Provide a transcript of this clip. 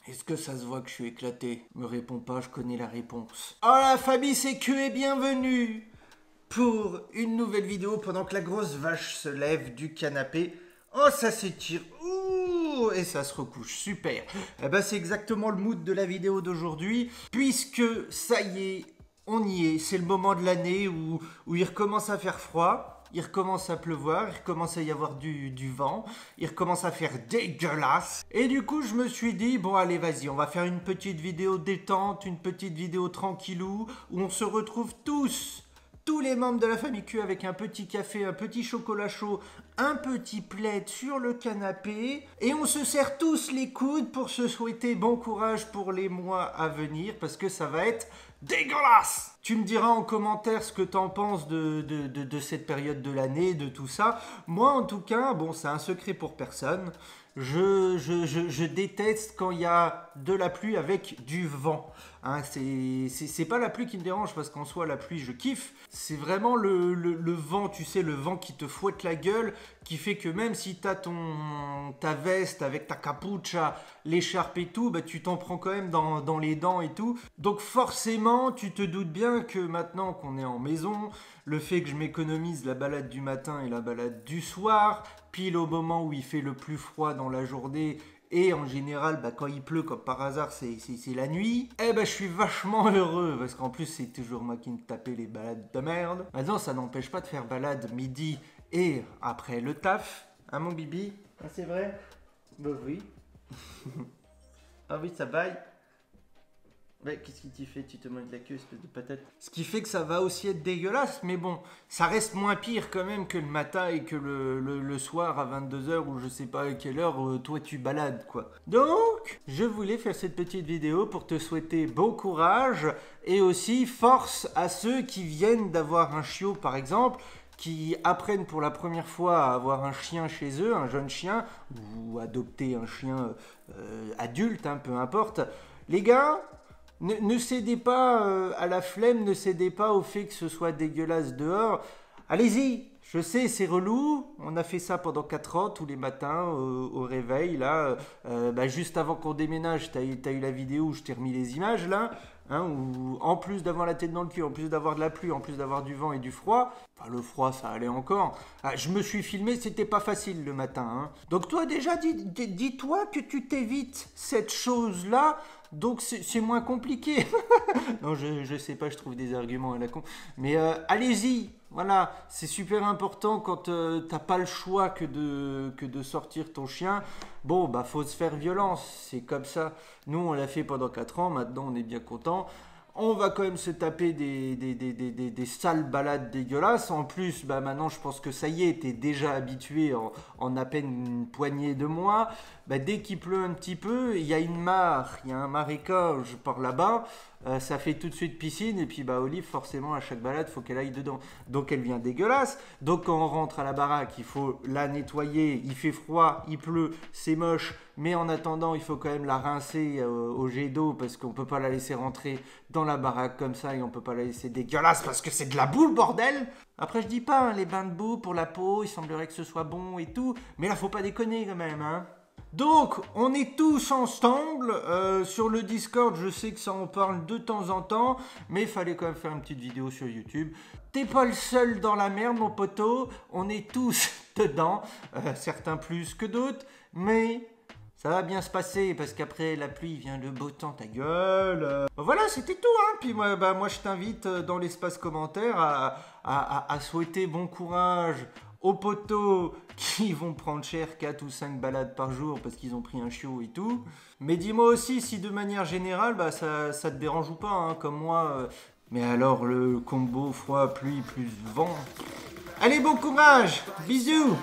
Est-ce que ça se voit que je suis éclaté? Me réponds pas, je connais la réponse. Oh la famille, c'est que et bienvenue pour une nouvelle vidéo pendant que la grosse vache se lève du canapé. Oh, ça s'étire. Ouh, et ça se recouche. Super. Eh ben, c'est exactement le mood de la vidéo d'aujourd'hui, puisque ça y est, on y est. C'est le moment de l'année où il recommence à faire froid. Il recommence à pleuvoir, il recommence à y avoir du vent, il recommence à faire dégueulasse. Et du coup, je me suis dit, bon allez, vas-y, on va faire une petite vidéo détente, une petite vidéo tranquillou, où on se retrouve tous les membres de la famille Q avec un petit café, un petit chocolat chaud, un petit plaid sur le canapé. Et on se serre tous les coudes pour se souhaiter bon courage pour les mois à venir, parce que ça va être dégueulasse. Tu me diras en commentaire ce que t'en penses de cette période de l'année, de tout ça. Moi, en tout cas, bon, c'est un secret pour personne. Je déteste quand il y a de la pluie avec du vent. Hein, c'est pas la pluie qui me dérange parce qu'en soi, la pluie, je kiffe. C'est vraiment le vent, tu sais, le vent qui te fouette la gueule, qui fait que même si t'as ta veste avec ta capucha, l'écharpe et tout, bah, tu t'en prends quand même dans les dents et tout. Donc forcément, tu te doutes bien que maintenant qu'on est en maison, le fait que je m'économise la balade du matin et la balade du soir, pile au moment où il fait le plus froid dans la journée, et en général, bah, quand il pleut, comme par hasard, c'est la nuit, eh ben, je suis vachement heureux, parce qu'en plus, c'est toujours moi qui me tapais les balades de merde. Maintenant, ça n'empêche pas de faire balade midi et après le taf. Hein, mon bibi? Ah, c'est vrai? Bah oui. Ah oui, ça baille. Ouais, qu'est-ce qui t'y fait? Tu te manges de la queue, espèce de patate. Ce qui fait que ça va aussi être dégueulasse, mais bon, ça reste moins pire quand même que le matin et que le soir à 22 h ou je sais pas à quelle heure, toi tu balades quoi. Donc, je voulais faire cette petite vidéo pour te souhaiter bon courage et aussi force à ceux qui viennent d'avoir un chiot par exemple, qui apprennent pour la première fois à avoir un chien chez eux, un jeune chien, ou adopter un chien adulte, hein, peu importe. Les gars, ne cédez pas à la flemme, ne cédez pas au fait que ce soit dégueulasse dehors. Allez-y, je sais, c'est relou. On a fait ça pendant 4 ans, tous les matins, au réveil. Là, bah, juste avant qu'on déménage, t'as eu la vidéo où je t'ai remis les images, là. Hein, où, en plus d'avoir la tête dans le cul, en plus d'avoir de la pluie, en plus d'avoir du vent et du froid, enfin le froid ça allait encore, je me suis filmé, c'était pas facile le matin. Hein. Donc toi déjà, dis-toi que tu t'évites cette chose-là, donc c'est moins compliqué. Non, je sais pas, je trouve des arguments à la con. Mais allez-y, voilà, c'est super important quand t'as pas le choix que de sortir ton chien. Bon, bah faut se faire violence, c'est comme ça. Nous, on l'a fait pendant 4 ans, maintenant on est bien content. On va quand même se taper des sales balades dégueulasses. En plus, bah maintenant, je pense que ça y est, t'es déjà habitué en à peine une poignée de mois. Bah, dès qu'il pleut un petit peu, il y a une mare, il y a un marécage par là-bas. Ça fait tout de suite piscine. Et puis, bah, Olive, forcément, à chaque balade, il faut qu'elle aille dedans. Donc, elle vient dégueulasse. Donc, quand on rentre à la baraque, il faut la nettoyer. Il fait froid, il pleut, c'est moche. Mais en attendant, il faut quand même la rincer au jet d'eau parce qu'on ne peut pas la laisser rentrer dans la baraque comme ça et on ne peut pas la laisser dégueulasse parce que c'est de la boue, bordel. Après, je dis pas, hein, les bains de boue pour la peau, il semblerait que ce soit bon et tout. Mais là, faut pas déconner quand même, hein. Donc, on est tous ensemble sur le Discord. Je sais que ça en parle de temps en temps, mais il fallait quand même faire une petite vidéo sur YouTube. T'es pas le seul dans la merde, mon poteau. On est tous dedans, certains plus que d'autres, mais ça va bien se passer parce qu'après la pluie vient le beau temps, ta gueule. Voilà, c'était tout. Hein. Puis moi, je t'invite dans l'espace commentaire à souhaiter bon courage aux poteaux qui vont prendre cher 4 ou 5 balades par jour parce qu'ils ont pris un chiot et tout. Mais dis-moi aussi si de manière générale, bah, ça te dérange ou pas, hein, comme moi. Mais alors le combo froid, pluie plus vent. Allez, bon courage. Bisous.